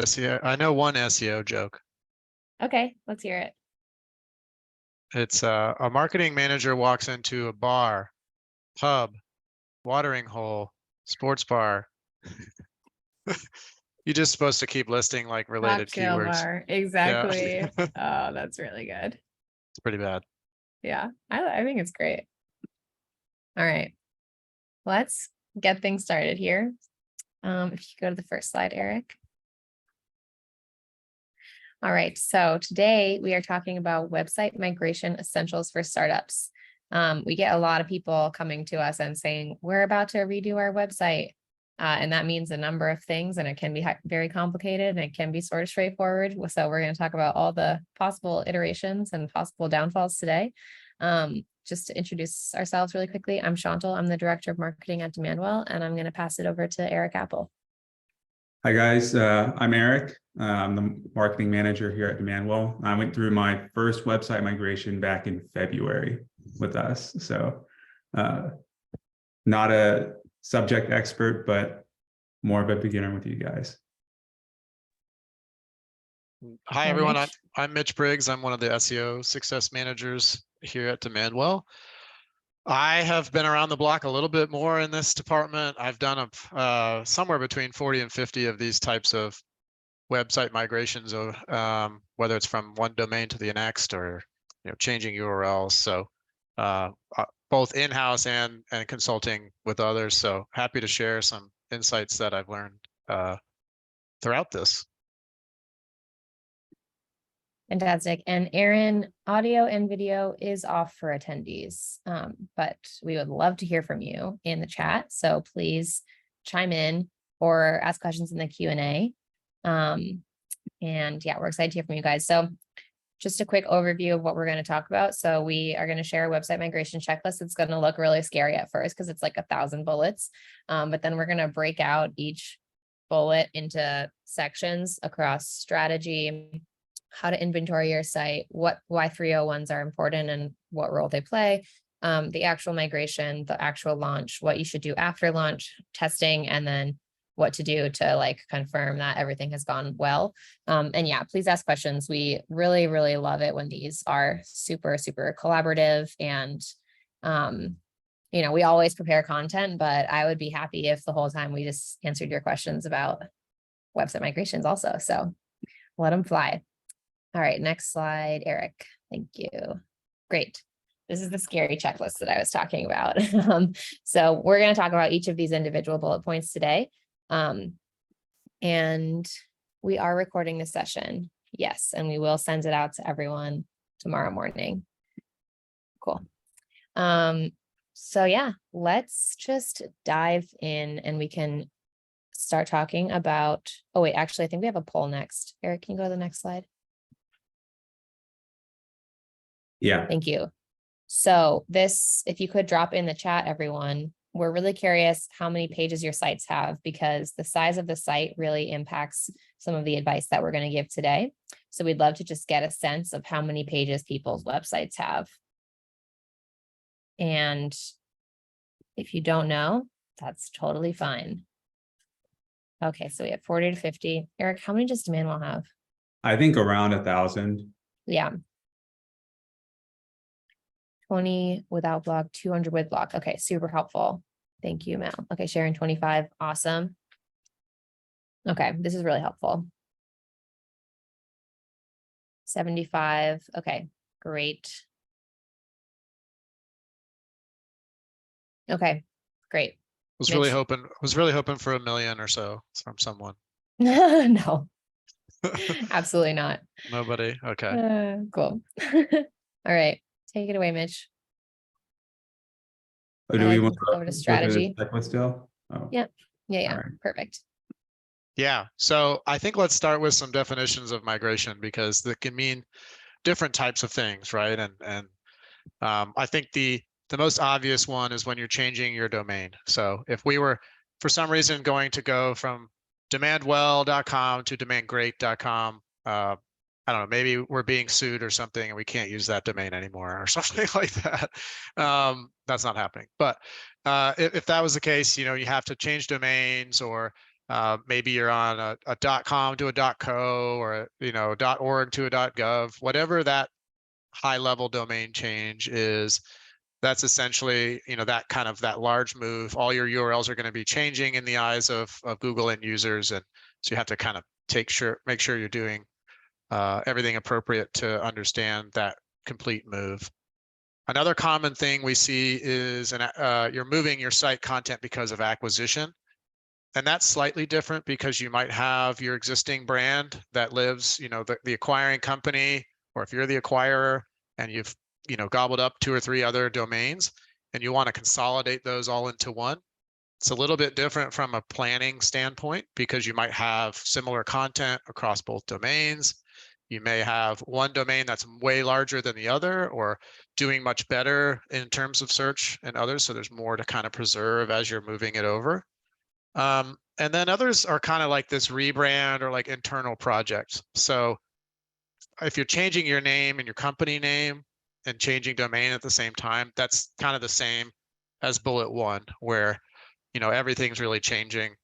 SEO. I know one SEO joke. Okay, let's hear it. It's a marketing manager walks into a bar, pub, watering hole, sports bar. You're just supposed to keep listing like related Cocktail keywords. bar. Exactly. Yeah. Oh, that's really good. It's pretty bad. Yeah, I think it's great. All right, let's get things started here. If you go to the first slide, Eric. All right, so today we are talking about website migration essentials for startups. We get a lot of people coming to us and saying, we're about to redo our website. And that means a number of things, and it can be very complicated and it can be sort of straightforward. So we're going to talk about all the possible iterations and possible downfalls today. Just to introduce ourselves really quickly, I'm Chantal. I'm the Director of Marketing at Demandwell, and I'm going to pass it over to Eric Apple. Hi guys, I'm Eric. I'm the marketing manager here at Demandwell. I went through my first website migration back in February with us. So not a subject expert, but more of a beginner with you guys. Hi, everyone. I'm Mitch Briggs. I'm one of the SEO success managers here at Demandwell. I have been around the block a little bit more in this department. I've done somewhere between 40 and 50 of these types of website migrations, whether it's from one domain to the next or changing URLs. So both in-house and consulting with others. So happy to share some insights that I've learned throughout this. Fantastic. And Aaron, audio and video is off for attendees, but we would love to hear from you in the chat. So please chime in or ask questions in the Q&A. And yeah, we're excited to hear from you guys. So just a quick overview of what we're going to talk about. So we are going to share a website migration checklist. It's going to look really scary at first because it's like 1,000 bullets. But then we're going to break out each bullet into sections across strategy, how to inventory your site, why 301s are important and what role they play, the actual migration, the actual launch, what you should do after launch, testing, and then what to do to like confirm that everything has gone well. And yeah, please ask questions. We really, really love it when these are super, super collaborative, and we always prepare content, but I would be happy if the whole time we just answered your questions about website migrations also. So let them fly. All right, next slide, Eric. Thank you. Great. This is the scary checklist that I was talking about. So we're going to talk about each of these individual bullet points today. And we are recording this session. Yes, and we will send it out to everyone tomorrow morning. Cool. So yeah, let's just dive in and we can start talking about, oh wait, actually, I think we have a poll next. Eric, can you go to the next slide? Yeah. Thank you. So this, if you could drop in the chat, everyone, we're really curious how many pages your sites have, because the size of the site really impacts some of the advice that we're going to give today. So we'd love to just get a sense of how many pages people's websites have. And if you don't know, that's totally fine. Okay, so we have 40 to 50. Eric, how many does Demandwell have? I think around 1,000. Yeah. 20 without block, 200 with block. Okay, super helpful. Thank you, Mel. Okay, sharing 25. Awesome. Okay, this is really helpful. 75. Okay, great. Okay, great. Was really hoping for 1 million or so from someone. No, absolutely not. Nobody. Okay. Cool. All right, take it away, Mitch. Oh, do we want to go over to strategy? Still? Oh. Yeah. Right. Perfect. Yeah. So I think let's start with some definitions of migration, because that can mean different types of things, right? And I think the most obvious one is when you're changing your domain. So if we were, for some reason, going to go from demandwell.com to demandgreat.com, I don't know, maybe we're being sued or something and we can't use that domain anymore or something like that. That's not happening. But if that was the case, you have to change domains, or Maybe you're on a .com to a .co or .org to a .gov, whatever that high level domain change is. That's essentially, that large move. All your URLs are going to be changing in the eyes of Google end users. And so you have to kind of make sure you're doing everything appropriate to understand that complete move. Another common thing we see is you're moving your site content because of acquisition. And that's slightly different because you might have your existing brand that lives, the acquiring company, or if you're the acquirer and you've, gobbled up 2 or 3 other domains and you want to consolidate those all into one. It's a little bit different from a planning standpoint because you might have similar content across both domains. You may have one domain that's way larger than the other or doing much better in terms of search and others. So there's more to kind of preserve as you're moving it over. And then others are kind of like this rebrand or like internal projects. So if you're changing your name and your company name and changing domain at the same time, that's kind of the same as bullet 1, where, everything's really changing.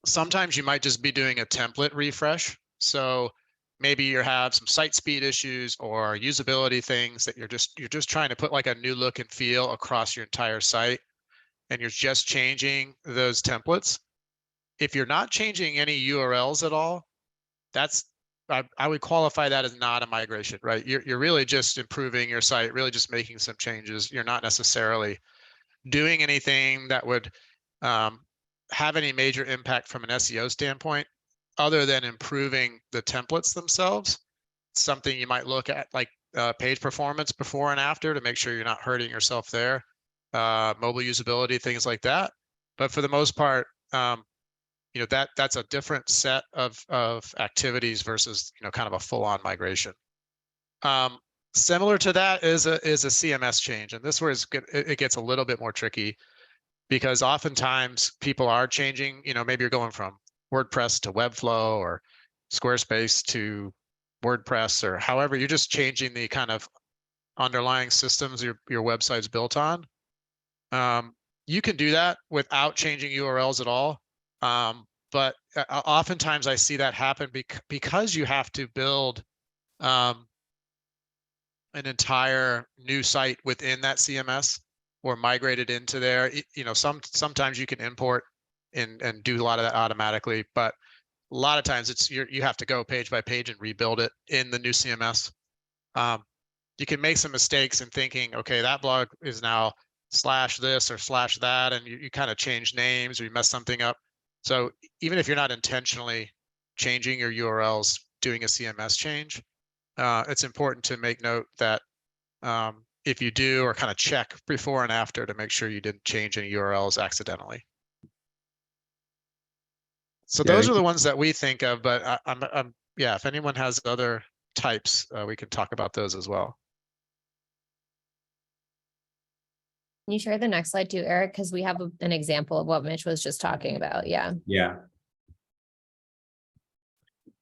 Sometimes you might just be doing a template refresh. So maybe you have some site speed issues or usability things that you're just trying to put like a new look and feel across your entire site, and you're just changing those templates. If you're not changing any URLs at all, I would qualify that as not a migration, right? You're really just improving your site, really just making some changes. You're not necessarily doing anything that would have any major impact from an SEO standpoint, other than improving the templates themselves. Something you might look at like page performance before and after to make sure you're not hurting yourself there. Mobile usability, things like that. But for the most part, that's a different set of activities versus kind of a full-on migration. Similar to that is a CMS change, and this where it gets a little bit more tricky, because oftentimes people are changing. Maybe you're going from WordPress to Webflow or Squarespace to WordPress, or however, you're just changing the kind of underlying systems your website's built on. You can do that without changing URLs at all. But oftentimes I see that happen because you have to build an entire new site within that CMS or migrate it into there. Sometimes you can import and do a lot of that automatically, but a lot of times you have to go page by page and rebuild it in the new CMS. You can make some mistakes in thinking, okay, that blog is now / this or / that, and you kind of change names or you mess something up. So even if you're not intentionally changing your URLs, doing a CMS change, it's important to make note that if you do, or kind of check before and after to make sure you didn't change any URLs accidentally. So those are the ones that we think of, but yeah, if anyone has other types, we can talk about those as well. Can you share the next slide too, Eric? Because we have an example of what Mitch was just talking about. Yeah. Yeah.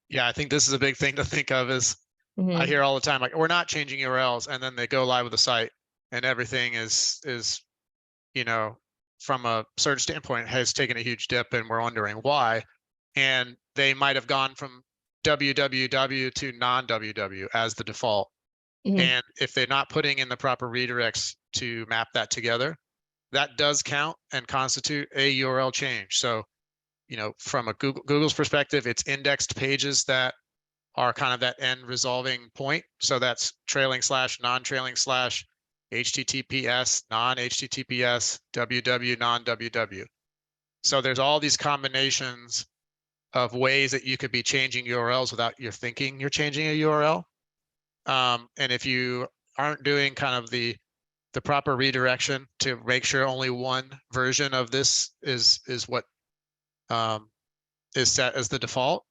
Yeah, I think this is a big thing to think of is Mhm. I hear all the time, like, we're not changing URLs, and then they go live with the site and everything is, from a search standpoint, has taken a huge dip and we're wondering why. And they might have gone from www to non-www as the default. Mhm. And if they're not putting in the proper redirects to map that together, that does count and constitute a URL change. So, from a Google's perspective, it's indexed pages that are kind of that end resolving point. So that's trailing / non-trailing / HTTPS, non-HTTPS, www, non-www. So there's all these combinations of ways that you could be changing URLs without you thinking you're changing a URL. And if you aren't doing kind of the proper redirection to make sure only one version of this is what is set as the default,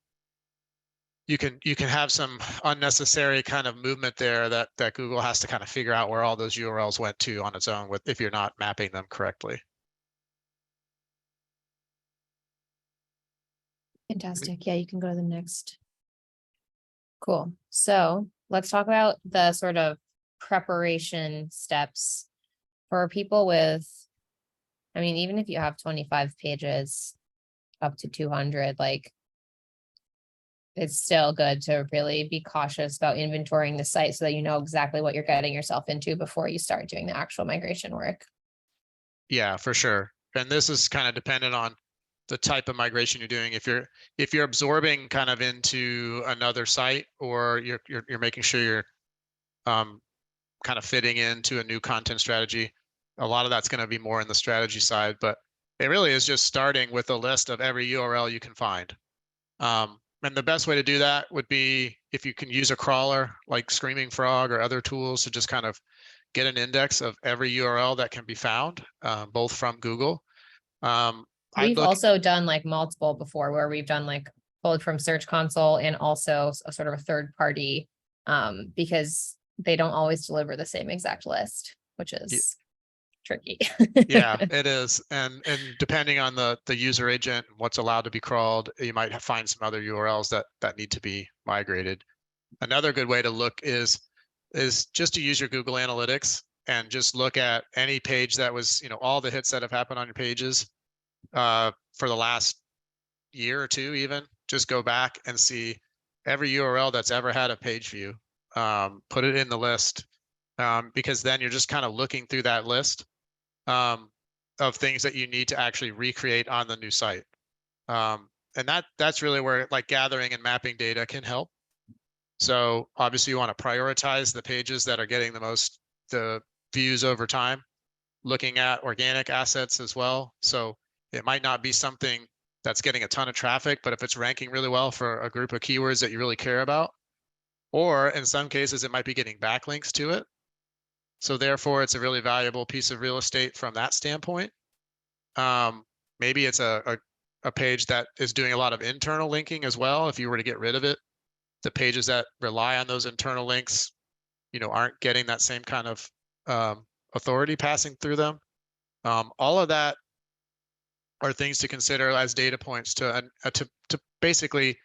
you can have some unnecessary kind of movement there that Google has to kind of figure out where all those URLs went to on its own if you're not mapping them correctly. Fantastic. Yeah, you can go to the next. Cool. So let's talk about the sort of preparation steps for people with, even if you have 25 pages, up to 200, like it's still good to really be cautious about inventorying the site so that you know exactly what you're getting yourself into before you start doing the actual migration work. Yeah, for sure. And this is kind of dependent on the type of migration you're doing. If you're absorbing kind of into another site, or you're making sure you're kind of fitting into a new content strategy, a lot of that's going to be more in the strategy side, but it really is just starting with a list of every URL you can find. And the best way to do that would be if you can use a crawler like Screaming Frog or other tools to just kind of get an index of every URL that can be found, both from Google. I'd We've look, also done like multiple before where we've done like pulled from Search Console and also a sort of a third party, because they don't always deliver the same exact list, which is tricky. yeah, it is. And depending on the user agent and what's allowed to be crawled, you might find some other URLs that need to be migrated. Another good way to look is just to use your Google Analytics and just look at any page that was, all the hits that have happened on your pages for the last year or two, even just go back and see every URL that's ever had a page view, put it in the list, because then you're just kind of looking through that list of things that you need to actually recreate on the new site. And that's really where like gathering and mapping data can help. So obviously you want to prioritize the pages that are getting the views over time, looking at organic assets as well. So it might not be something that's getting a ton of traffic, but if it's ranking really well for a group of keywords that you really care about, or in some cases it might be getting backlinks to it. So therefore it's a really valuable piece of real estate from that standpoint. Maybe it's a page that is doing a lot of internal linking as well. If you were to get rid of it, the pages that rely on those internal links, aren't getting that same kind of authority passing through them. All of that are things to consider as data points to basically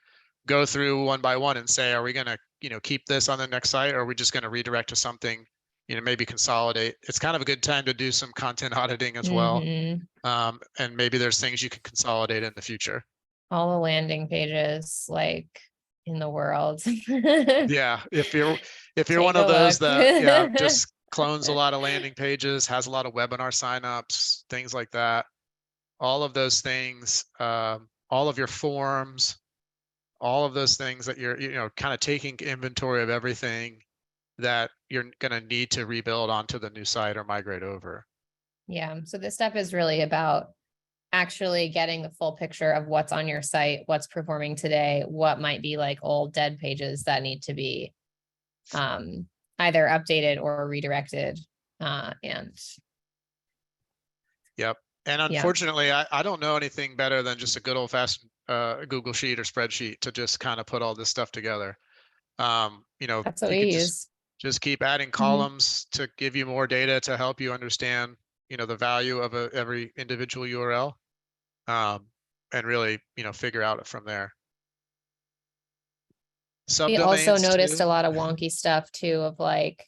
go through one by one and say, are we going to, keep this on the next site, or are we just going to redirect to something, maybe consolidate? It's kind of a good time to do some content auditing as well. Mhm. And maybe there's things you can consolidate in the future. All the landing pages like in the world. Yeah, if you're Take one a of those look. that just clones a lot of landing pages, has a lot of webinar signups, things like that, all of those things, all of your forms, all of those things that you're kind of taking inventory of everything that you're going to need to rebuild onto the new site or migrate over. Yeah, so this step is really about actually getting the full picture of what's on your site, what's performing today, what might be like old dead pages that need to be either updated or redirected. And Yep. And unfortunately, I don't know anything better than just a good old fashioned Google Sheet or spreadsheet to just kind of put all this stuff together. that's what you we could use. just keep adding columns to give you more data to help you understand, the value of every individual URL, and really, figure out it from there. We also Subdomains noticed too. a lot of wonky stuff too of like,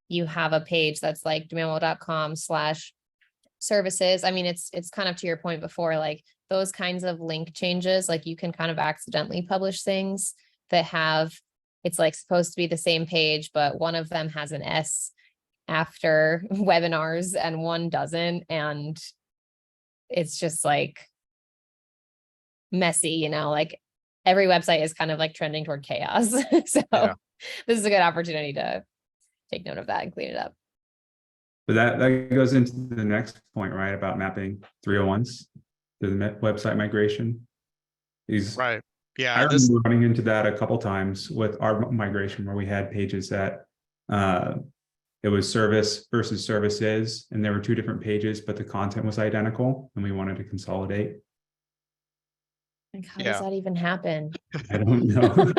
you have a page that's like demandwell.com/services. I mean, it's kind of to your point before, like those kinds of link changes, like you can kind of accidentally publish things that have, it's like supposed to be the same page, but one of them has an S after webinars and one doesn't. And it's just like messy, like every website is kind of like trending toward chaos. So Yeah. this is a good opportunity to take note of that and clean it up. But that goes into the next point, right? About mapping 301s to the website migration. Right. Yeah. I remember running into that a couple times with our migration where we had pages that it was service versus services, and there were two different pages, but the content was identical, and we wanted to consolidate. Like, how does that even happen? I don't know.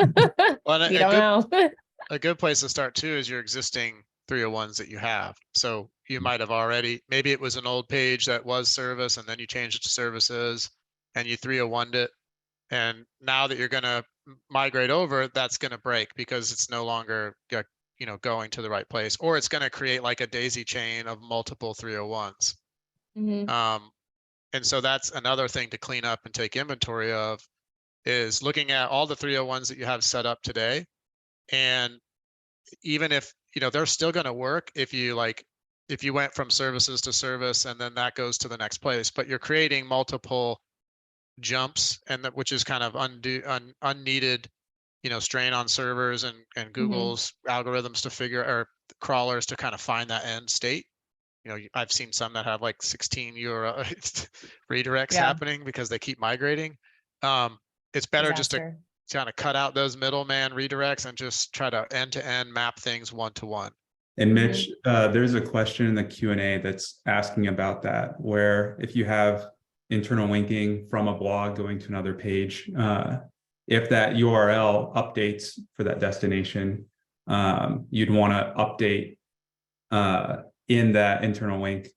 Well, You don't know. a good place to start too is your existing 301s that you have. So you might have already, maybe it was an old page that was service and then you changed it to services and you 301'd it. And now that you're going to migrate over, that's going to break because it's no longer going to the right place, or it's going to create like a daisy chain of multiple 301s. Mhm. And so that's another thing to clean up and take inventory of, is looking at all the 301s that you have set up today. And even if, they're still going to work if you went from services to service and then that goes to the next place, but you're creating multiple jumps, and which is kind of unneeded, strain on servers and Google's algorithms to figure, or crawlers to kind of find that end state. I've seen some that have like 16 URL redirects happening because they keep migrating. It's better just to kind of cut out those middleman redirects and just try to end-to-end map things one-to-one. And Mitch, there's a question in the Q&A that's asking about that, where if you have internal linking from a blog going to another page, if that URL updates for that destination, you'd want to update in that internal link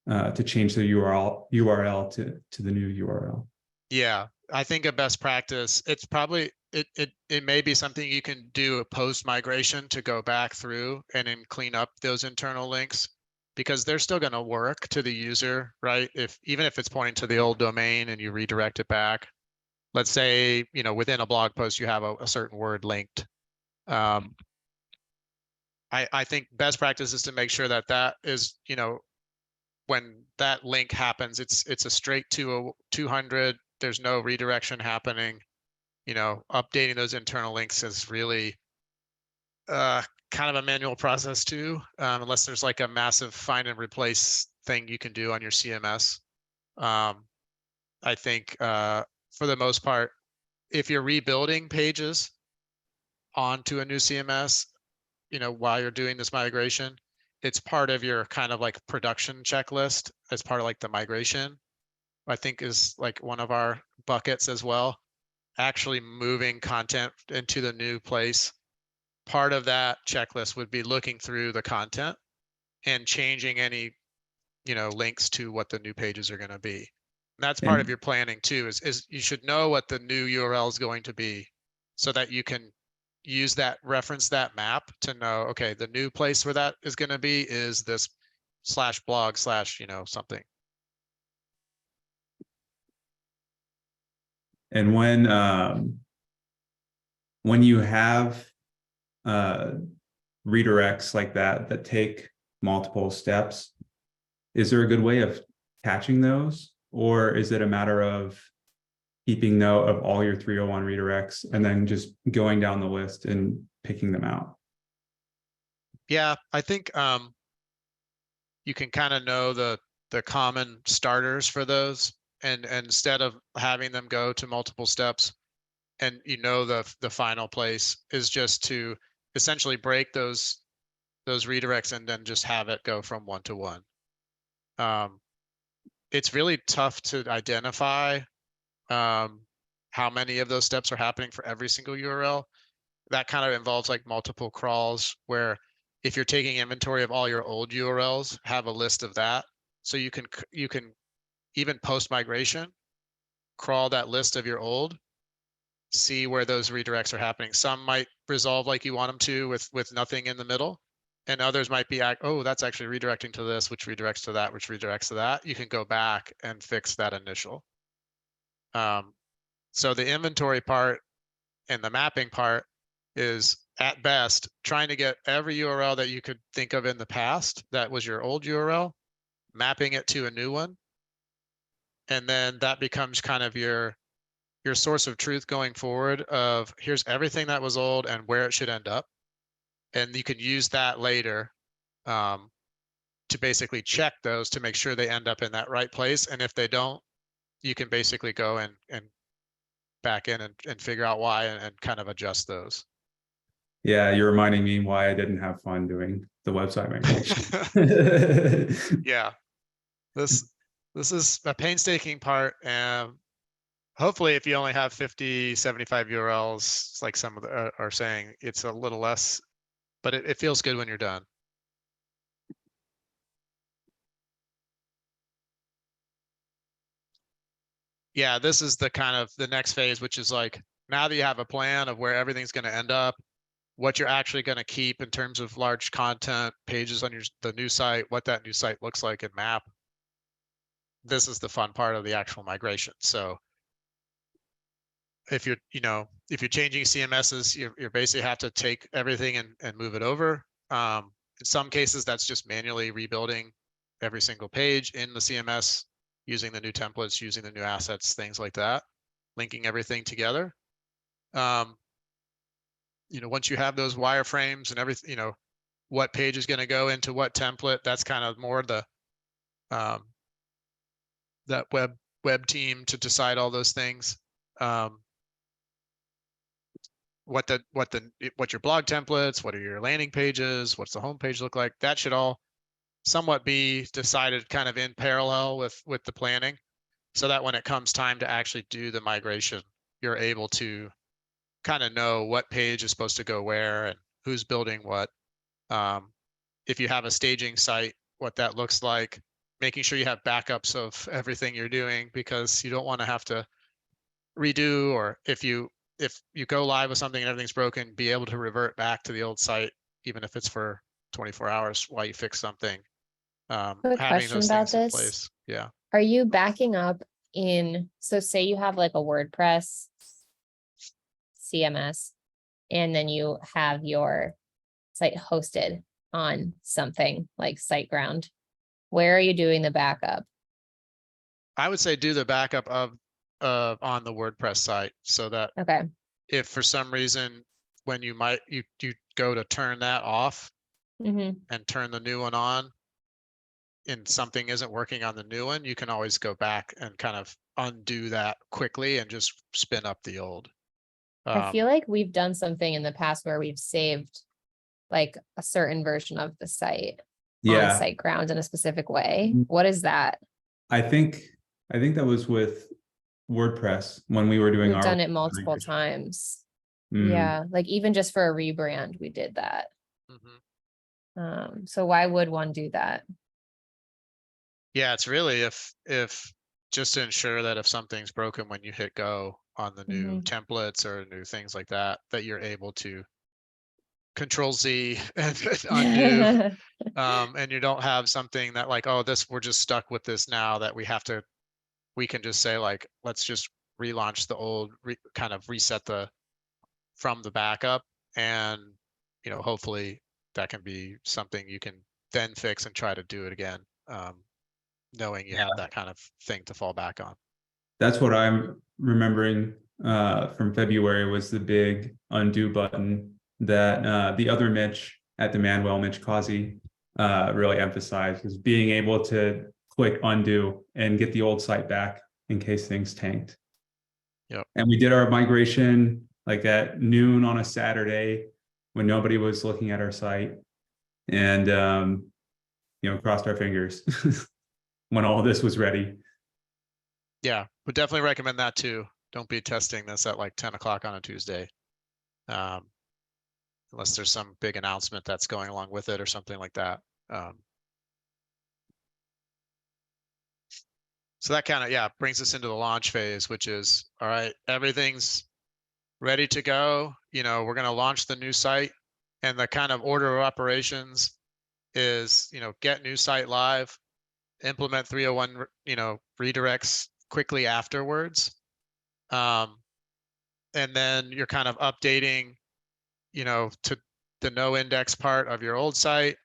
to change the URL to the new URL. Yeah, I think a best practice, it's probably, it may be something you can do a post migration to go back through and then clean up those internal links, because they're still going to work to the user, right? Even if it's pointing to the old domain and you redirect it back, let's say, within a blog post, you have a certain word linked. I think best practice is to make sure that is, when that link happens, it's a straight to a 200. There's no redirection happening. Updating those internal links is really kind of a manual process too, unless there's like a massive find and replace thing you can do on your CMS. I think for the most part, if you're rebuilding pages onto a new CMS, while you're doing this migration, it's part of your kind of like production checklist as part of like the migration, I think is like one of our buckets as well. Actually moving content into the new place. Part of that checklist would be looking through the content and changing any, links to what the new pages are going to be. And that's part of your planning too, is you should know what the new URL is going to be so that you can use that, reference that map to know, okay, the new place where that is going to be is this /blog/ something. And when you have redirects like that take multiple steps, is there a good way of catching those, or is it a matter of keeping note of all your 301 redirects and then just going down the list and picking them out? Yeah, I think you can kind of know the common starters for those, and instead of having them go to multiple steps, and the final place is just to essentially break those redirects and then just have it go from one to one. It's really tough to identify how many of those steps are happening for every single URL. That kind of involves like multiple crawls, where if you're taking inventory of all your old URLs, have a list of that. So you can even post migration, crawl that list of your old, see where those redirects are happening. Some might resolve like you want them to with nothing in the middle. And others might be, oh, that's actually redirecting to this, which redirects to that, which redirects to that. You can go back and fix that initial. So the inventory part and the mapping part is at best trying to get every URL that you could think of in the past that was your old URL, mapping it to a new one. And then that becomes kind of your source of truth going forward of here's everything that was old and where it should end up. And you could use that later to basically check those to make sure they end up in that right place. And if they don't, you can basically go and back in and figure out why and kind of adjust those. Yeah, you're reminding me why I didn't have fun doing the website migration. Yeah, this is a painstaking part, and hopefully if you only have 50, 75 URLs, like some of the are saying, it's a little less, but it feels good when you're done. Yeah, this is the kind of the next phase, which is like, now that you have a plan of where everything's going to end up, what you're actually going to keep in terms of large content pages on the new site, what that new site looks like in map. this is the fun part of the actual migration. So if you're, if you're changing CMSs, you're basically have to take everything and move it over. In some cases, that's just manually rebuilding every single page in the CMS, using the new templates, using the new assets, things like that, linking everything together. Once you have those wireframes and everything, what page is going to go into what template, that's kind of more the that web team to decide all those things. What your blog templates, what are your landing pages, what's the homepage look like, that should all somewhat be decided kind of in parallel with the planning, so that when it comes time to actually do the migration, you're able to kind of know what page is supposed to go where and who's building what. If you have a staging site, what that looks like, making sure you have backups of everything you're doing, because you don't want to have to redo, or if you go live with something and everything's broken, be able to revert back to the old site, even if it's for 24 hours while you fix something. Quick Having question those about things in this. place. Yeah. Are you backing up so say you have like a WordPress CMS, and then you have your site hosted on something like SiteGround. Where are you doing the backup? I would say do the backup of on the WordPress site, so that Okay. if for some reason when you go to turn that off Mm-hmm. and turn the new one on and something isn't working on the new one, you can always go back and kind of undo that quickly and just spin up the old. I feel like we've done something in the past where we've saved like a certain version of the site on SiteGround in a specific way. What is that? I think that was with WordPress when we were doing We've our done it multiple migration. times. Mm. Yeah, like even just for a rebrand, we did that. Mhm. So why would one do that? Yeah, it's really if just to ensure that if something's broken when you hit go on the new templates or new things like that, that you're able to Control Z and undo. And you don't have something that like, oh, we're just stuck with this now, that we can just say like, let's just relaunch the old, kind of reset from the backup. And, hopefully that can be something you can then fix and try to do it again. Knowing you have that kind of thing to fall back on. That's what I'm remembering from February, was the big undo button that the other Mitch at Demandwell, Mitch Causey, really emphasized, is being able to click undo and get the old site back in case things tanked. Yep. And we did our migration like at noon on a Saturday when nobody was looking at our site, and crossed our fingers when all this was ready. Yeah, would definitely recommend that too. Don't be testing this at like 10 o'clock on a Tuesday. Unless there's some big announcement that's going along with it or something like that. So that kind of, brings us into the launch phase, which is, all right, everything's ready to go. We're going to launch the new site, and the kind of order of operations is, get new site live, implement 301, redirects quickly afterwards. And then you're kind of updating, to the no index part of your old site,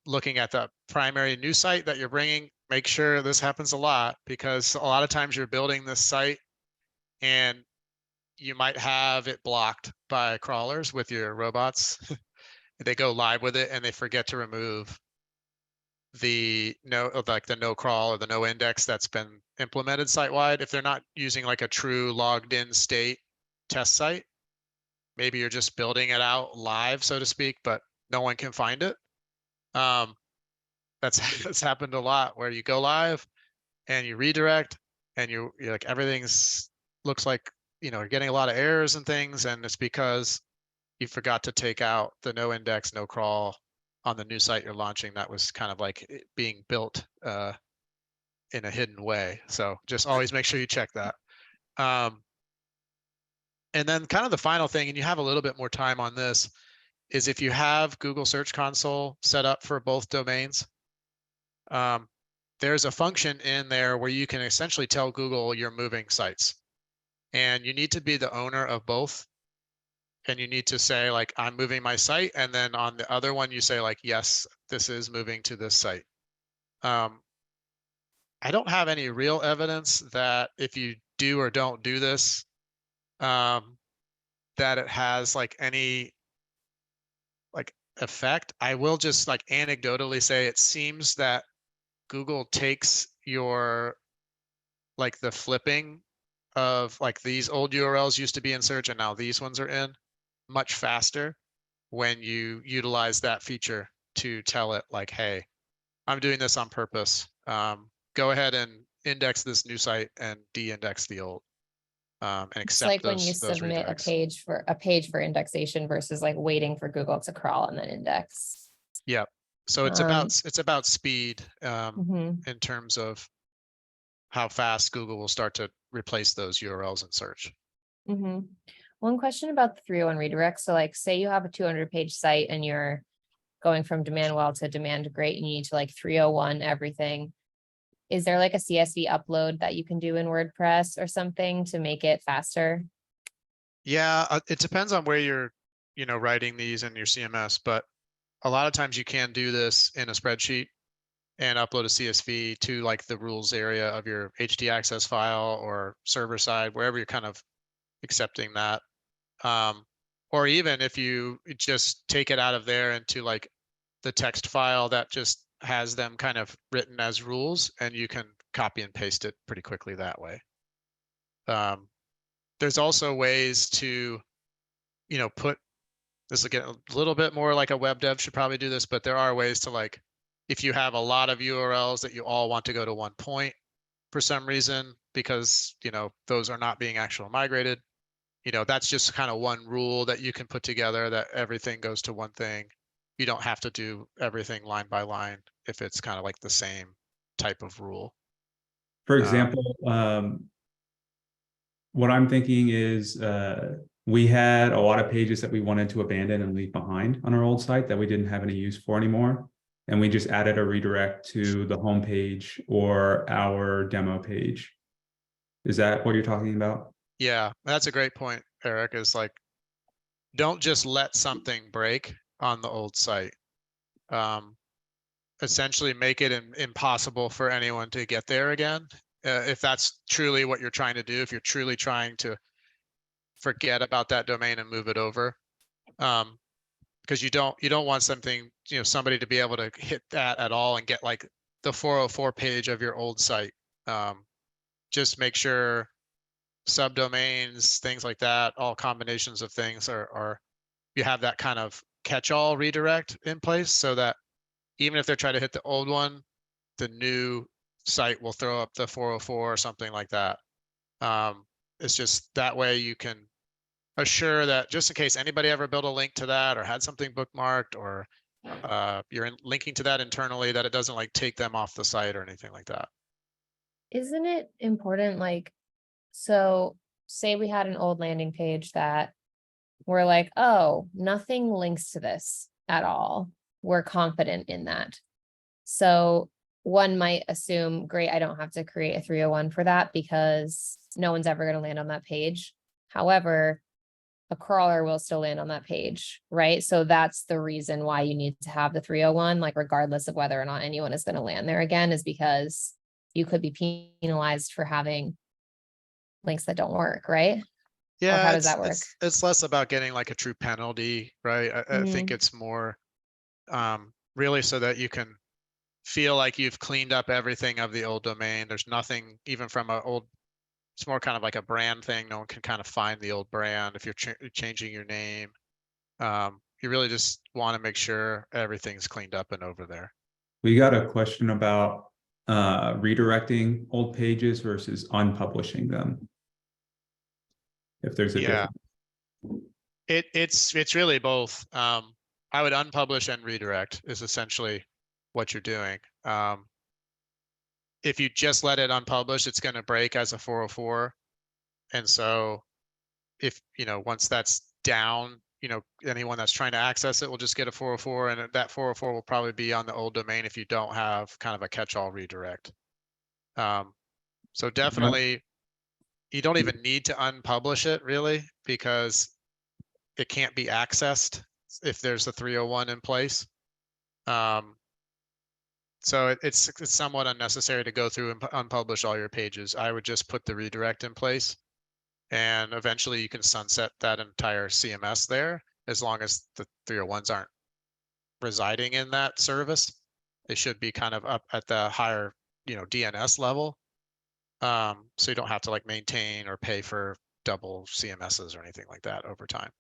looking at the primary new site that you're bringing. Make sure this happens a lot, because a lot of times you're building this site and you might have it blocked by crawlers with your robots. They go live with it and they forget to remove the no crawl or the no index that's been implemented site-wide. If they're not using like a true logged in state test site, maybe you're just building it out live, so to speak, but no one can find it. That's happened a lot, where you go live and you redirect and you're like, everything's looks like, you're getting a lot of errors and things. And it's because you forgot to take out the no index, no crawl on the new site you're launching. That was kind of like being built in a hidden way. So just always make sure you check that. And then kind of the final thing, and you have a little bit more time on this, is if you have Google Search Console set up for both domains, there's a function in there where you can essentially tell Google you're moving sites. And you need to be the owner of both. And you need to say like, I'm moving my site. And then on the other one, you say like, yes, this is moving to this site. I don't have any real evidence that if you do or don't do this, that it has like any like effect. I will just like anecdotally say it seems that Google takes your like the flipping of like these old URLs used to be in search and now these ones are in much faster when you utilize that feature to tell it like, hey, I'm doing this on purpose. Go ahead and index this new site and de-index the old. And It's accept like when you those submit a redirects. page for indexation versus like waiting for Google to crawl and then index. Yep. So it's about speed Mhm. in terms of how fast Google will start to replace those URLs in search. Mhm. One question about the 301 redirect. So like, say you have a 200-page site and you're going from demand well to demand great, and you need to like 301 everything. Is there like a CSV upload that you can do in WordPress or something to make it faster? Yeah, it depends on where you're, writing these in your CMS, but a lot of times you can do this in a spreadsheet and upload a CSV to like the rules area of your htaccess file or server side, wherever you're kind of accepting that. Or even if you just take it out of there into like the text file that just has them kind of written as rules, and you can copy and paste it pretty quickly that way. There's also ways to, put this will get a little bit more like a web dev should probably do this, but there are ways to like, if you have a lot of URLs that you all want to go to one point for some reason, because, those are not being actually migrated, that's just kind of one rule that you can put together that everything goes to one thing. You don't have to do everything line by line if it's kind of like the same type of rule. For example, what I'm thinking is we had a lot of pages that we wanted to abandon and leave behind on our old site that we didn't have any use for anymore. And we just added a redirect to the home page or our demo page. Is that what you're talking about? Yeah, that's a great point, Eric, is like, don't just let something break on the old site. Essentially make it impossible for anyone to get there again. If that's truly what you're trying to do, if you're truly trying to forget about that domain and move it over. Because you don't want something, somebody to be able to hit that at all and get like the 404 page of your old site. Just make sure subdomains, things like that, all combinations of things are you have that kind of catch-all redirect in place so that even if they're trying to hit the old one, the new site will throw up the 404 or something like that. It's just that way you can assure that just in case anybody ever built a link to that or had something bookmarked or you're linking to that internally, that it doesn't like take them off the site or anything like that. Isn't it important, like, so say we had an old landing page that we're like, oh, nothing links to this at all. We're confident in that. So one might assume, great, I don't have to create a 301 for that because no one's ever going to land on that page. However, a crawler will still land on that page, right? So that's the reason why you need to have the 301, like regardless of whether or not anyone is going to land there again, is because you could be penalized for having links that don't work, right? Yeah, how does that work? It's less about getting like a true penalty, right? I think it's more really so that you can feel like you've cleaned up everything of the old domain. There's nothing even from an old, it's more kind of like a brand thing. No one can kind of find the old brand if you're changing your name. You really just want to make sure everything's cleaned up and over there. We got a question about redirecting old pages versus unpublishing them. If there's a difference. It's really both. I would unpublish and redirect is essentially what you're doing. If you just let it unpublished, it's going to break as a 404. And so if, once that's down, anyone that's trying to access it will just get a 404, and that 404 will probably be on the old domain if you don't have kind of a catch-all redirect. So definitely, you don't even need to unpublish it really, because it can't be accessed if there's a 301 in place. So it's somewhat unnecessary to go through and unpublish all your pages. I would just put the redirect in place, and eventually you can sunset that entire CMS there, as long as the 301s aren't residing in that service. They should be kind of up at the higher, DNS level. So you don't have to like maintain or pay for double CMSs or anything like that over time.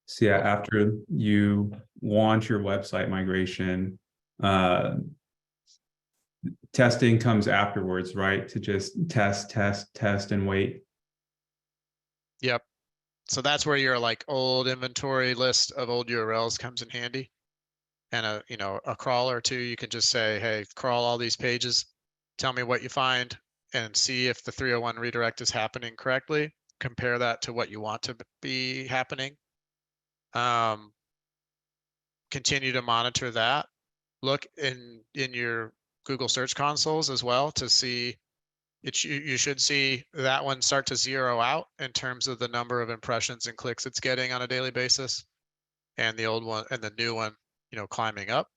So yeah, after you launch your website migration, testing comes afterwards, right? To just test and wait. Yep. So that's where your like old inventory list of old URLs comes in handy. And a crawl or two, you can just say, hey, crawl all these pages, tell me what you find, and see if the 301 redirect is happening correctly. Compare that to what you want to be happening. Continue to monitor that. Look in your Google Search Consoles as well to see it. You should see that one start to zero out in terms of the number of impressions and clicks it's getting on a daily basis, and the old one and the new one, climbing up,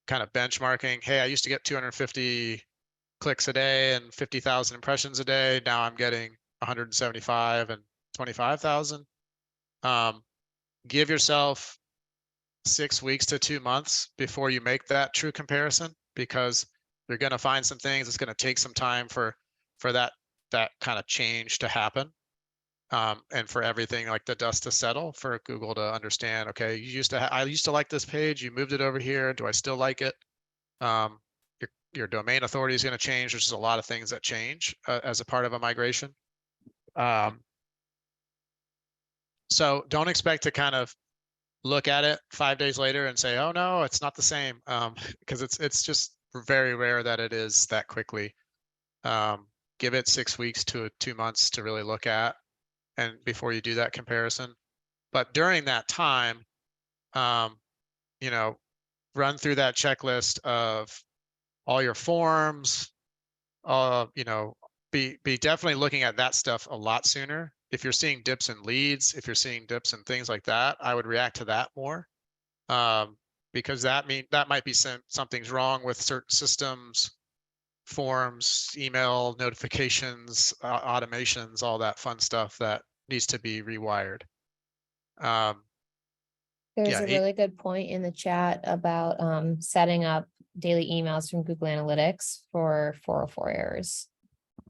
kind of benchmarking. Hey, I used to get 250 clicks a day and 50,000 impressions a day. Now I'm getting 175 and 25,000. Give yourself 6 weeks to 2 months before you make that true comparison, because you're going to find some things. It's going to take some time for that kind of change to happen. And for everything like the dust to settle, for Google to understand, okay, I used to like this page, you moved it over here. Do I still like it? Your domain authority is going to change. There's just a lot of things that change as a part of a migration. So don't expect to kind of look at it 5 days later and say, oh no, it's not the same. Because it's just very rare that it is that quickly. Give it 6 weeks to 2 months to really look at, and before you do that comparison. But during that time, run through that checklist of all your forms. Be definitely looking at that stuff a lot sooner. If you're seeing dips in leads, if you're seeing dips and things like that, I would react to that more, because that might be something's wrong with certain systems, forms, email notifications, automations, all that fun stuff that needs to be rewired. There's Yeah, a really good point in the chat about setting up daily emails from Google Analytics for 404 errors.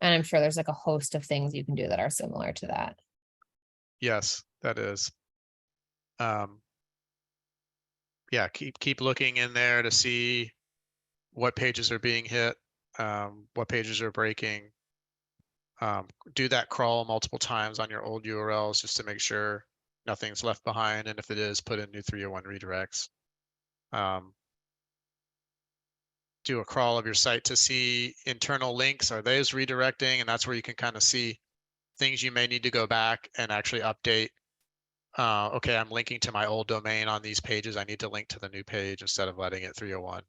And I'm sure there's like a host of things you can do that are similar to that. Yes, that is. Yeah, keep looking in there to see what pages are being hit, what pages are breaking. Do that crawl multiple times on your old URLs just to make sure nothing's left behind. And if it is, put in new 301 redirects. Do a crawl of your site to see internal links. Are those redirecting? And that's where you can kind of see things you may need to go back and actually update. Okay, I'm linking to my old domain on these pages. I need to link to the new page instead of letting it 301.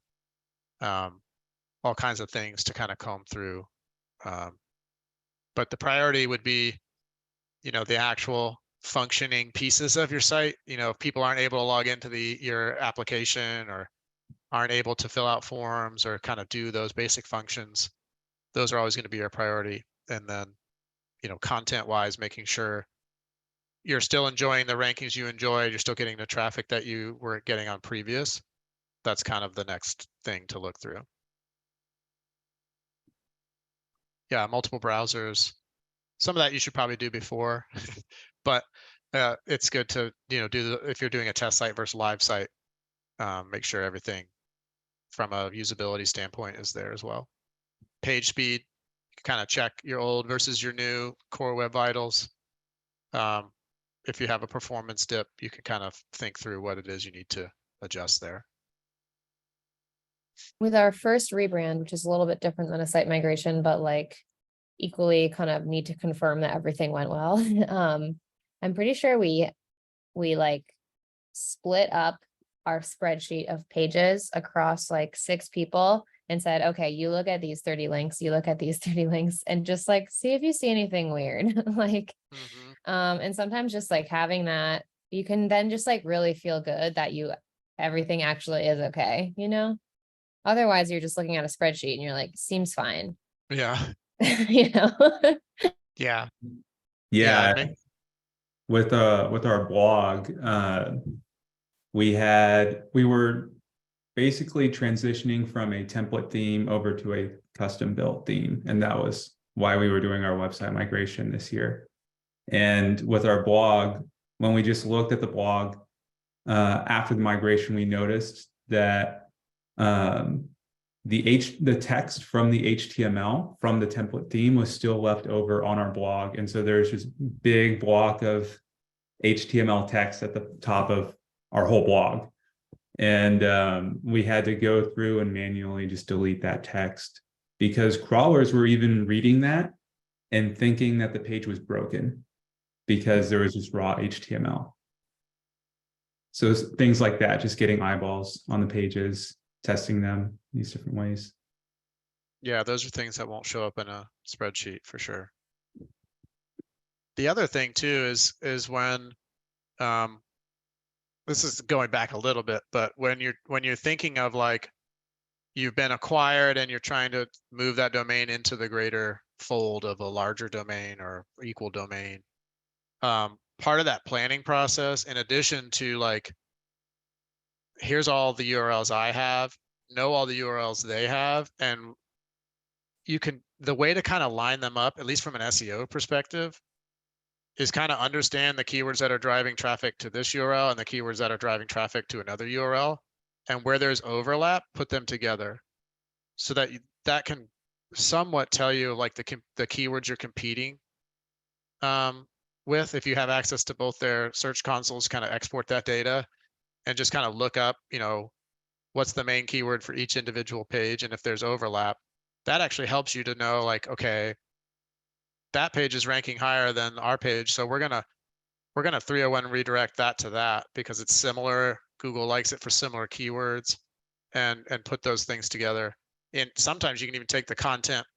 All kinds of things to kind of comb through. But the priority would be, the actual functioning pieces of your site. If people aren't able to log into your application, or aren't able to fill out forms or kind of do those basic functions, those are always going to be your priority. And then, content wise, making sure you're still enjoying the rankings you enjoyed, you're still getting the traffic that you were getting on previous. That's kind of the next thing to look through. Yeah, multiple browsers. Some of that you should probably do before, but it's good to, if you're doing a test site versus live site, make sure everything from a usability standpoint is there as well. Page speed, kind of check your old versus your new core web vitals. If you have a performance dip, you can kind of think through what it is you need to adjust there. with our first rebrand, which is a little bit different than a site migration, but like equally kind of need to confirm that everything went well. I'm pretty sure we like split up our spreadsheet of pages across like 6 people and said, okay, you look at these 30 links, you look at these 30 links, and just like see if you see anything weird. Like, Mhm. and sometimes just like having that, you can then just like really feel good that everything actually is okay, you know? Otherwise, you're just looking at a spreadsheet and you're like, seems fine, Yeah, you know? yeah, Yeah, it with our blog, we were basically transitioning from a template theme over to a custom built theme, and that was why we were doing our website migration this year. And with our blog, when we just looked at the blog after the migration, we noticed that the text from the HTML from the template theme was still left over on our blog, and so there's this big block of HTML text at the top of our whole blog. And we had to go through and manually just delete that text because crawlers were even reading that and thinking that the page was broken because there was just raw HTML. So things like that, just getting eyeballs on the pages, testing them these different ways. yeah, those are things that won't show up in a spreadsheet for sure. The other thing too is when this is going back a little bit, but when you're thinking of like you've been acquired and you're trying to move that domain into the greater fold of a larger domain or equal domain, part of that planning process, in addition to like, here's all the URLs I have, know all the URLs they have, and the way to kind of line them up, at least from an SEO perspective, is kind of understand the keywords that are driving traffic to this URL and the keywords that are driving traffic to another URL, and where there's overlap, put them together so that that can somewhat tell you like the keywords you're competing with. If you have access to both their search consoles, kind of export that data and just kind of look up, what's the main keyword for each individual page. And if there's overlap, that actually helps you to know like, okay, that page is ranking higher than our page. So we're gonna 301 redirect that to that because it's similar. Google likes it for similar keywords, and put those things together. And sometimes you can even take the content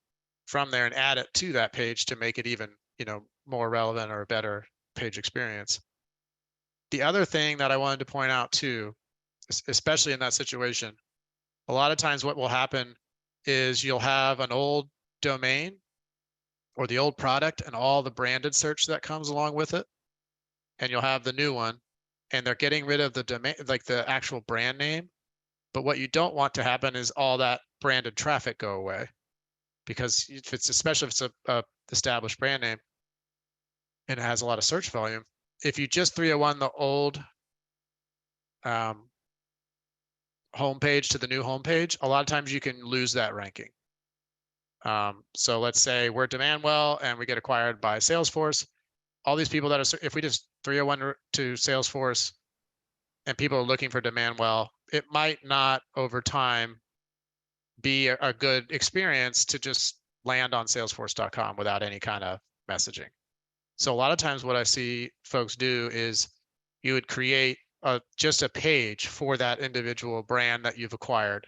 from there and add it to that page to make it even, more relevant or a better page experience. The other thing that I wanted to point out too, especially in that situation, a lot of times what will happen is you'll have an old domain or the old product and all the branded search that comes along with it. And you'll have the new one, and they're getting rid of the domain, like the actual brand name. But what you don't want to happen is all that branded traffic go away, because especially if it's a established brand name and it has a lot of search volume, if you just 301 the old homepage to the new homepage, a lot of times you can lose that ranking. So let's say we're Demandwell and we get acquired by Salesforce. All these people that are, if we just 301 to Salesforce and people are looking for Demandwell, it might not over time be a good experience to just land on salesforce.com without any kind of messaging. So a lot of times what I see folks do is you would create just a page for that individual brand that you've acquired,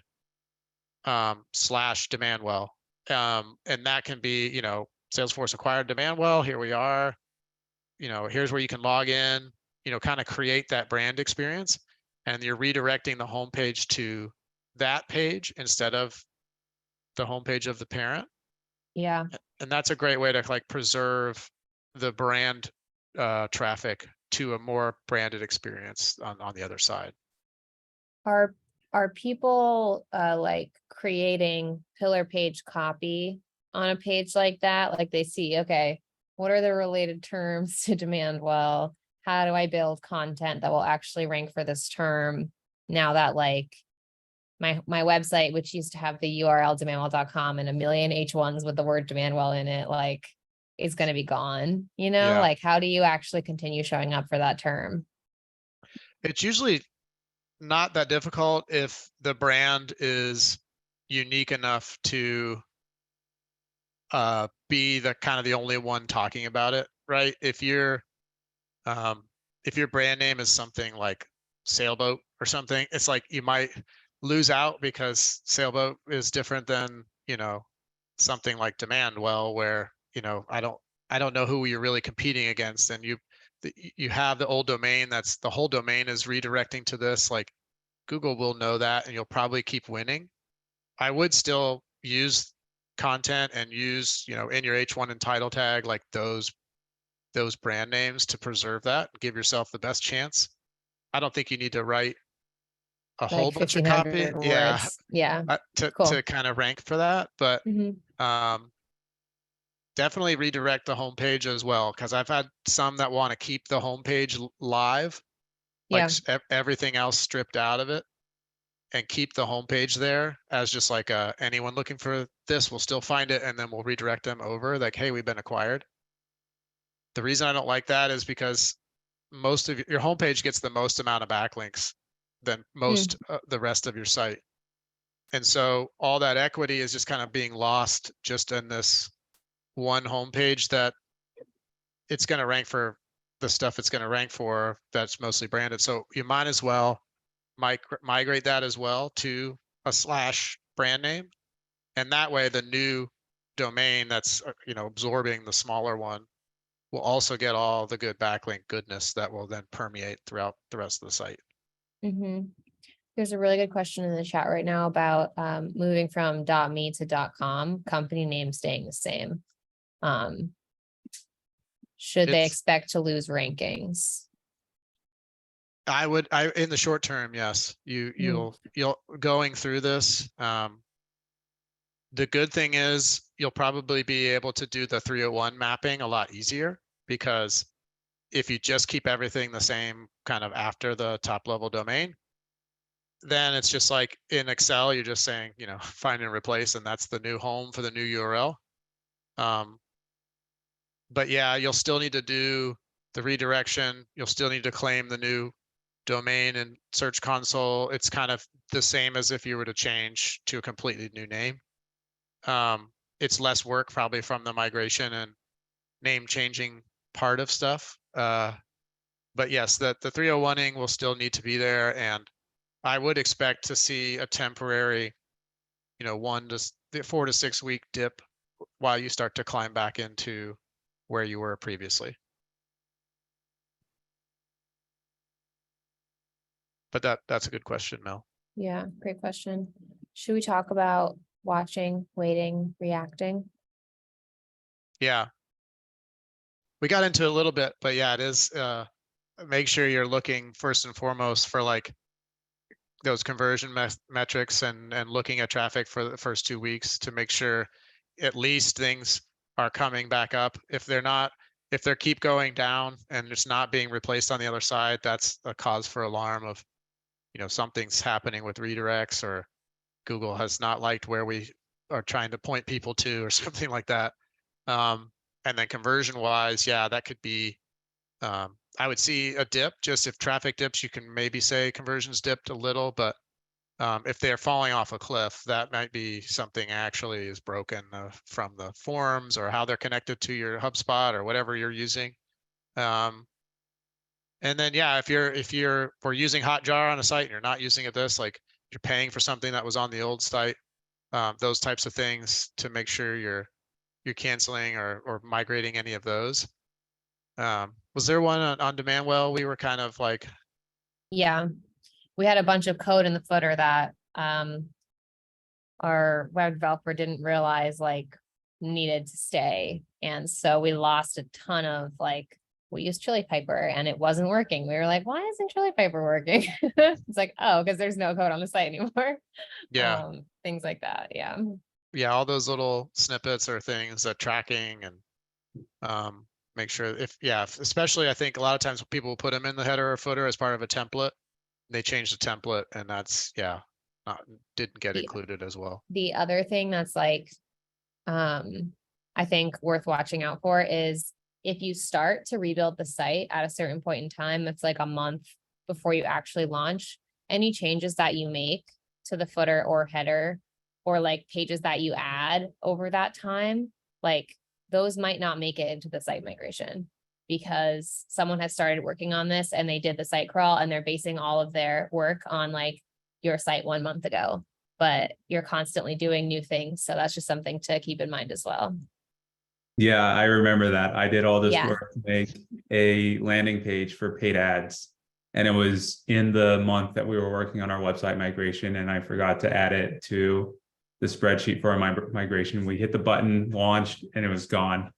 slash Demandwell. And that can be, Salesforce acquired Demandwell, here we are, here's where you can log in, kind of create that brand experience, and you're redirecting the homepage to that page instead of the homepage of the parent. Yeah. And that's a great way to like preserve the brand traffic to a more branded experience on the other side. Are people like creating pillar page copy on a page like that? Like they see, okay, what are the related terms to Demandwell? How do I build content that will actually rank for this term? Now that like my website, which used to have the URL demandwell.com and a million H1s with the word Demandwell in it, like is going to be gone, Yeah. like how do you actually continue showing up for that term? It's usually not that difficult if the brand is unique enough to be the kind of the only one talking about it, right? If your brand name is something like Sailboat or something, it's like you might lose out because Sailboat is different than, something like Demandwell, where, I don't know who you're really competing against, and you have the old domain, that's the whole domain is redirecting to this, like Google will know that and you'll probably keep winning. I would still use content and use, in your H1 and title tag, like those brand names to preserve that, give yourself the best chance. I don't think you need to write a whole Like bunch of copy. 1,500 Yeah. words. Yeah. To Cool. kind of rank for that, but Mhm. definitely redirect the homepage as well, because I've had some that want to keep the homepage live, like Yeah. everything else stripped out of it, and keep the homepage there as just like anyone looking for this will still find it, and then we'll redirect them over like, hey, we've been acquired. The reason I don't like that is because most of your homepage gets the most amount of backlinks than most the rest of your site. And so all that equity is just kind of being lost just in this one homepage that it's going to rank for the stuff it's going to rank for that's mostly branded. So you might as well migrate that as well to a / brand name. And that way the new domain that's, absorbing the smaller one will also get all the good backlink goodness that will then permeate throughout the rest of the site. Mhm. There's a really good question in the chat right now about moving from .me to .com, company name staying the same. Should they It's- expect to lose rankings? in the short term, yes, you'll going through this. The good thing is you'll probably be able to do the 301 mapping a lot easier, because if you just keep everything the same kind of after the top level domain, then it's just like in Excel, you're just saying, find and replace, and that's the new home for the new URL. But yeah, you'll still need to do the redirection. You'll still need to claim the new domain and Search Console. It's kind of the same as if you were to change to a completely new name. It's less work probably from the migration and name changing part of stuff. But yes, the 301ing will still need to be there, and I would expect to see a temporary, 4 to 6 week dip while you start to climb back into where you were previously. But that's a good question, Mel. Yeah, great question. Should we talk about watching, waiting, reacting? Yeah. We got into it a little bit, but yeah, it is, make sure you're looking first and foremost for like those conversion metrics and looking at traffic for the first 2 weeks to make sure at least things are coming back up. If they keep going down and it's not being replaced on the other side, that's a cause for alarm of, something's happening with redirects, or Google has not liked where we are trying to point people to, or something like that. And then conversion wise, yeah, that could be, I would see a dip. Just if traffic dips, you can maybe say conversions dipped a little, but if they're falling off a cliff, that might be something actually is broken from the forms or how they're connected to your HubSpot or whatever you're using. And then, yeah, if we're using Hotjar on a site and you're not using it like you're paying for something that was on the old site, those types of things to make sure you're canceling or migrating any of those. Was there one on Demandwell? We were kind of like, Yeah, we had a bunch of code in the footer that our web developer didn't realize like needed to stay. And so we lost a ton of we used Chili Piper and it wasn't working. We were like, why isn't Chili Piper working? It's like, oh, because there's no code on the site anymore. yeah, Things like that. Yeah. yeah, all those little snippets or things that tracking and make sure especially I think a lot of times people will put them in the header or footer as part of a template. They change the template and that's, didn't get included as well. The other thing that's I think worth watching out for is if you start to rebuild the site at a certain point in time, it's like a month before you actually launch, any changes that you make to the footer or header or like pages that you add over that time, like those might not make it into the site migration because someone has started working on this and they did the site crawl and they're basing all of their work on like your site 1 month ago, but you're constantly doing new things. So that's just something to keep in mind as well. Yeah, I remember that. I did all this Yeah. work to make a landing page for paid ads. And it was in the month that we were working on our website migration, and I forgot to add it to the spreadsheet for our migration. We hit the button, launched, and it was gone.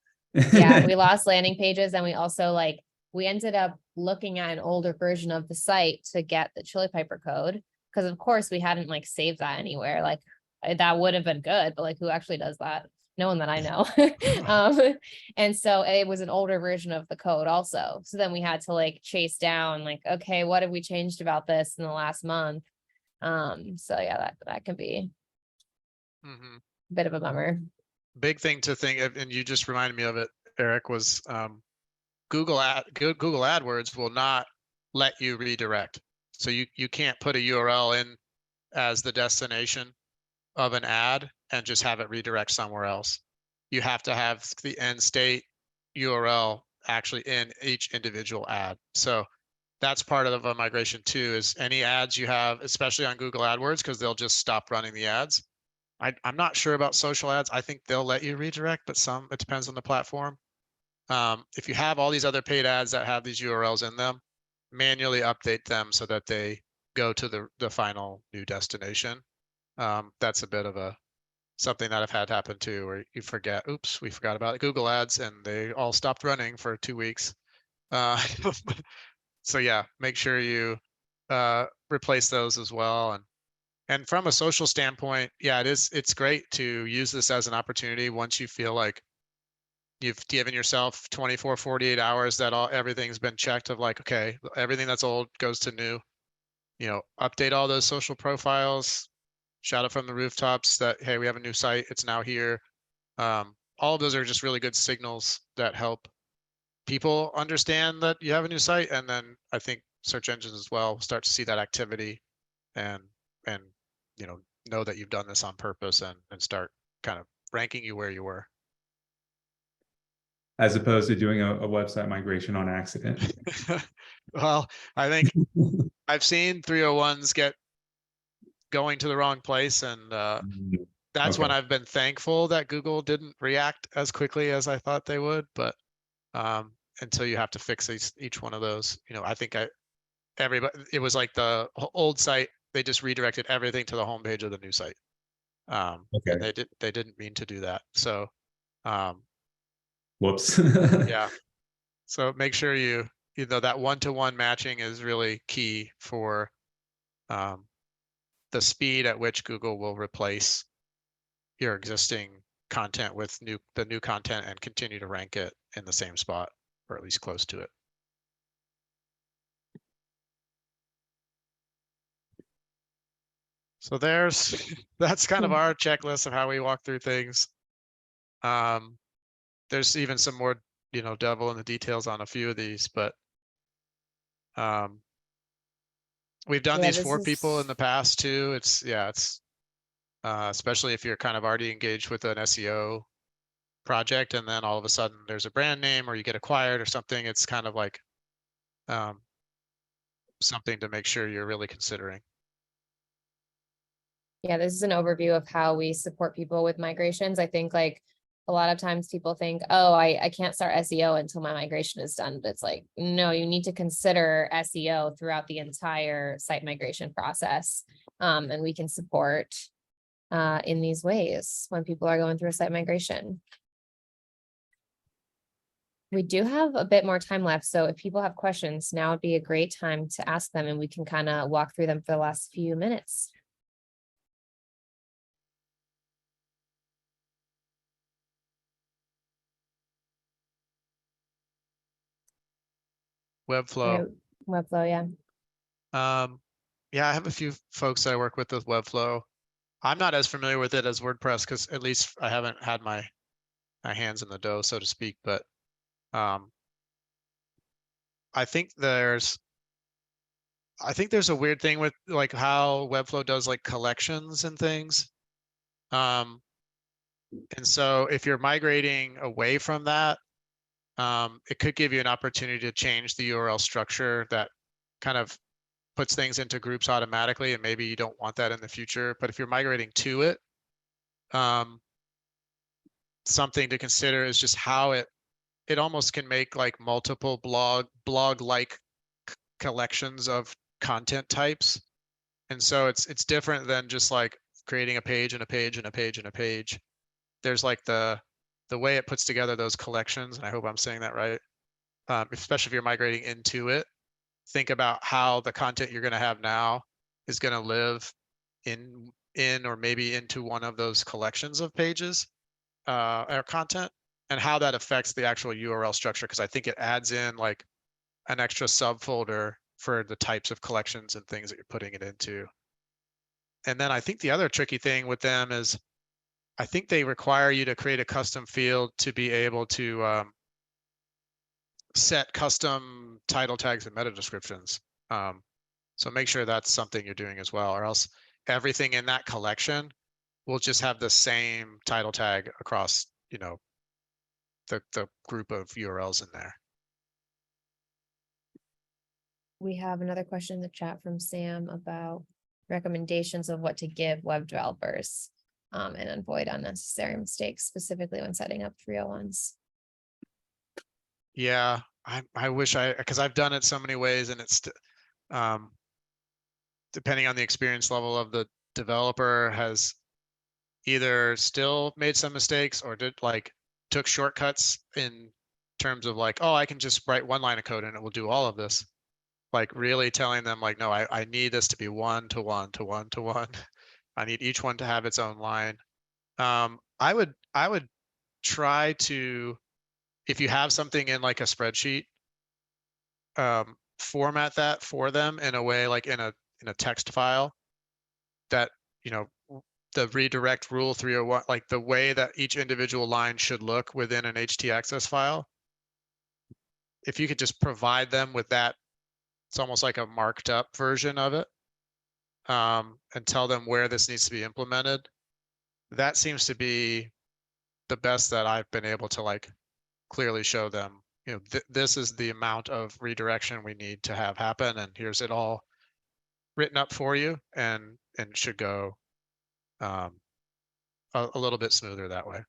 Yeah, we lost landing pages and we also like, we ended up looking at an older version of the site to get the Chili Piper code. Cause of course we hadn't like saved that anywhere. Like that would have been good, but like who actually does that? No one that I know. And so it was an older version of the code also. So then we had to like chase down like, okay, what have we changed about this in the last month? So yeah, that can be Mhm. a bit of a bummer. Big thing to think of, and you just reminded me of it, Eric, was Google AdWords will not let you redirect. So you can't put a URL in as the destination of an ad and just have it redirect somewhere else. You have to have the end state URL actually in each individual ad. So that's part of a migration too, is any ads you have, especially on Google AdWords, because they'll just stop running the ads. I'm not sure about social ads. I think they'll let you redirect, but it depends on the platform. If you have all these other paid ads that have these URLs in them, manually update them so that they go to the final new destination. That's a bit of something that I've had happen too, where you forget, oops, we forgot about Google ads and they all stopped running for 2 weeks. So yeah, make sure you replace those as well. And from a social standpoint, yeah, it's great to use this as an opportunity once you feel like you've given yourself 24, 48 hours that everything's been checked of like, okay, everything that's old goes to new, update all those social profiles, shout it from the rooftops that, hey, we have a new site, it's now here. All of those are just really good signals that help people understand that you have a new site. And then I think search engines as well start to see that activity and know that you've done this on purpose and start kind of ranking you where you were. As opposed to doing a website migration on accident. Well, I think I've seen 301s going to the wrong place, and that's when Okay. I've been thankful that Google didn't react as quickly as I thought they would. But until you have to fix each one of those, I think everybody, it was like the old site, they just redirected everything to the homepage of the new site. And Okay. they didn't mean to do that. So Whoops. yeah. So make sure that one-to-one matching is really key for the speed at which Google will replace your existing content with the new content and continue to rank it in the same spot or at least close to it. So that's kind of our checklist of how we walk through things. There's even some more, devil in the details on a few of these, but we've done these for people in the past too. It's especially if you're kind of already engaged with an SEO project and then all of a sudden there's a brand name or you get acquired or something. It's kind of like something to make sure you're really considering. Yeah, this is an overview of how we support people with migrations. I think like a lot of times people think, oh, I can't start SEO until my migration is done. But it's like, no, you need to consider SEO throughout the entire site migration process. And we can support in these ways when people are going through a site migration. We do have a bit more time left. So if people have questions, now would be a great time to ask them and we can kind of walk through them for the last few minutes. Webflow. Webflow, yeah. Yeah, I have a few folks that I work with Webflow. I'm not as familiar with it as WordPress because at least I haven't had my hands in the dough, so to speak. But I think there's a weird thing with like how Webflow does like collections and things. And so if you're migrating away from that, it could give you an opportunity to change the URL structure that kind of puts things into groups automatically, and maybe you don't want that in the future. But if you're migrating to it, something to consider is just how it almost can make like multiple blog-like collections of content types. And so it's different than just like creating a page and a page and a page and a page. There's like the way it puts together those collections, and I hope I'm saying that right. Especially if you're migrating into it, think about how the content you're going to have now is going to live in or maybe into one of those collections of pages or content, and how that affects the actual URL structure, because I think it adds in like an extra subfolder for the types of collections and things that you're putting it into. And then I think the other tricky thing with them is I think they require you to create a custom field to be able to set custom title tags and meta descriptions. So make sure that's something you're doing as well, or else everything in that collection will just have the same title tag across, you know, the group of URLs in there. We have another question in the chat from Sam about recommendations of what to give web developers and avoid unnecessary mistakes, specifically when setting up 301s. Yeah, I wish because I've done it so many ways, and it's depending on the experience level of the developer, has either still made some mistakes or took shortcuts in terms of like, oh, I can just write one line of code and it will do all of this. Like really telling them like, no, I need this to be 1 to 1 to 1 to 1. I need each one to have its own line. I would try to, if you have something in like a spreadsheet, format that for them in a way, like in a text file that, you know, the redirect rule 301, like the way that each individual line should look within an htaccess file. If you could just provide them with that, it's almost like a marked up version of it, and tell them where this needs to be implemented. That seems to be the best that I've been able to like clearly show them, you know, this is the amount of redirection we need to have happen, and here's it all written up for you, and it should go a little bit smoother that way.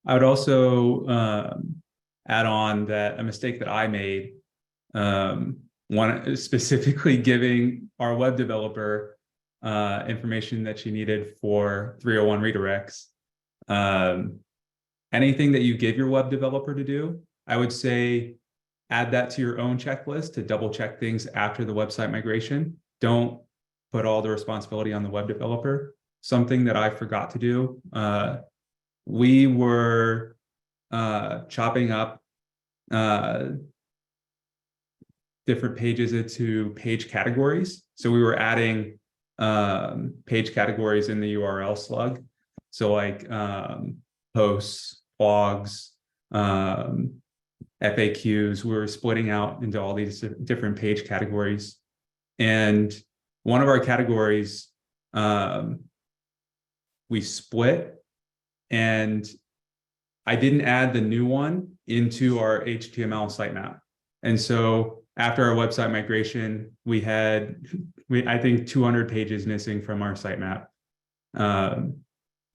I would also add on that a mistake that I made, one specifically giving our web developer information that she needed for 301 redirects. Anything that you give your web developer to do, I would say add that to your own checklist to double check things after the website migration. Don't put all the responsibility on the web developer. Something that I forgot to do, we were chopping up different pages into page categories. So we were adding page categories in the URL slug. So like posts, blogs, FAQs, we were splitting out into all these different page categories. And one of our categories, we split, and I didn't add the new one into our HTML sitemap. And so after our website migration, we had, I think 200 pages missing from our sitemap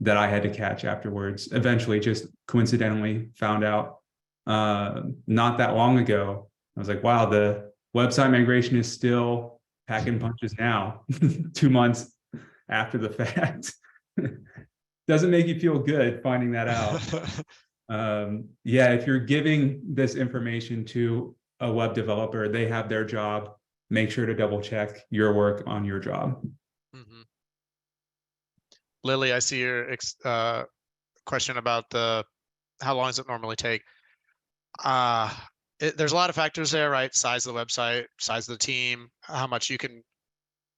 that I had to catch afterwards. Eventually, just coincidentally found out not that long ago. I was like, wow, the website migration is still packing punches now, 2 months after the fact. Doesn't make you feel good finding that out. Yeah, if you're giving this information to a web developer, they have their job. Make sure to double check your work on your job. Mm-hmm. Lily, I see your question about how long does it normally take? There's a lot of factors there, right? Size of the website, size of the team, how much you can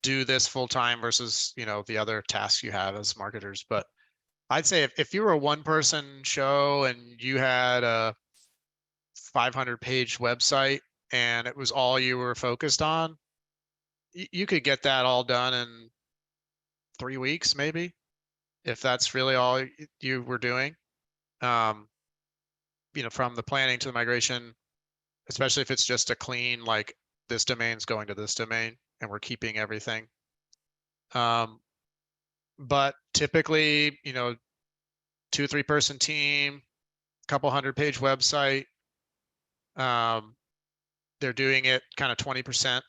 do this full time versus, you know, the other tasks you have as marketers. But I'd say if you were a 1-person show and you had a 500-page website and it was all you were focused on, you could get that all done in 3 weeks, maybe. if that's really all you were doing, you know, from the planning to the migration, especially if it's just a clean, like this domain's going to this domain and we're keeping everything. But typically, you know, 2-3 person team, couple 100-page website. They're doing it kind of 20%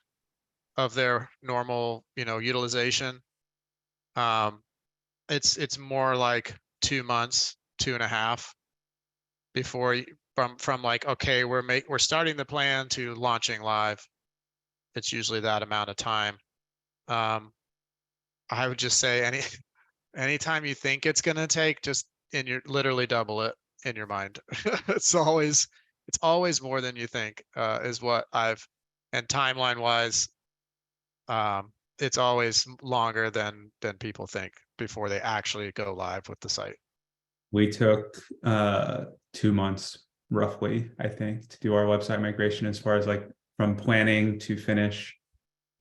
of their normal, you know, utilization. It's more like 2 months, 2.5 before from like, okay, we're starting the plan to launching live. It's usually that amount of time. I would just say anytime you think it's gonna take, just literally double it in your mind. It's always more than you think, is what and timeline wise, it's always longer than people think before they actually go live with the site. We took 2 months roughly, I think, to do our website migration as far as like from planning to finish.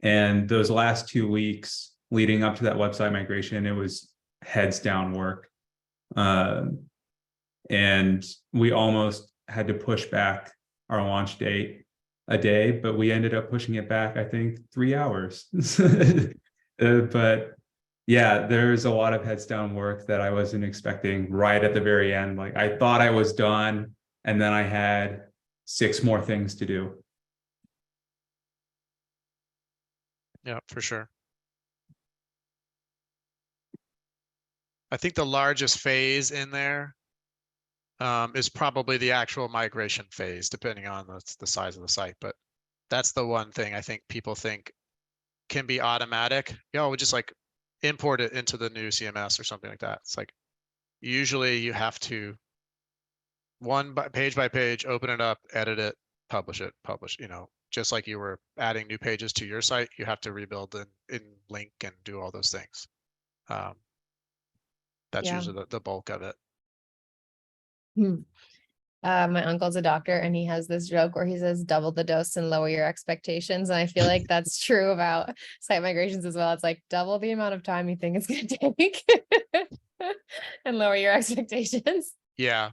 And those last 2 weeks leading up to that website migration, it was heads down work. And we almost had to push back our launch date a day, but we ended up pushing it back, I think, 3 hours. But yeah, there's a lot of heads down work that I wasn't expecting right at the very end. Like I thought I was done, and then I had 6 more things to do. Yeah, for sure. I think the largest phase in there is probably the actual migration phase, depending on the size of the site. But that's the one thing I think people think can be automatic. You know, we just like import it into the new CMS or something like that. It's like usually you have to page by page, open it up, edit it, publish it, you know, just like you were adding new pages to your site, you have to rebuild in link and do all those things. That's Yeah. usually the bulk of it. My uncle's a doctor and he has this joke where he says double the dose and lower your expectations. And I feel like that's true about site migrations as well. It's like double the amount of time you think it's going to take and lower your expectations. Yeah.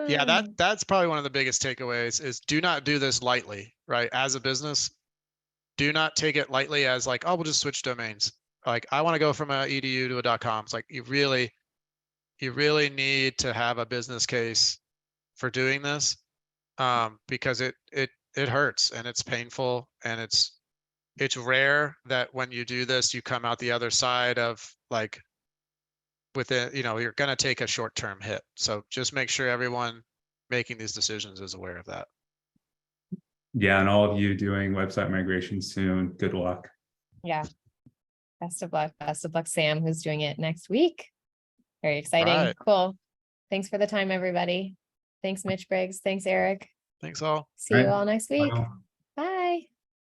Yeah, that's probably one of the biggest takeaways is do not do this lightly, right? As a business, do not take it lightly as like, oh, we'll just switch domains. Like I want to go from a edu to a .com. It's like you really need to have a business case for doing this, because it hurts and it's painful and it's rare that when you do this, you come out the other side of like within, you know, you're going to take a short-term hit. So just make sure everyone making these decisions is aware of that. Yeah, and all of you doing website migration soon, good luck. Yeah. Best of luck. Best of luck, Sam, who's doing it next week. Very exciting. Right. Cool. Thanks for the time, everybody. Thanks, Mitch Briggs. Thanks, Eric. Thanks all. See you all next week. Bye.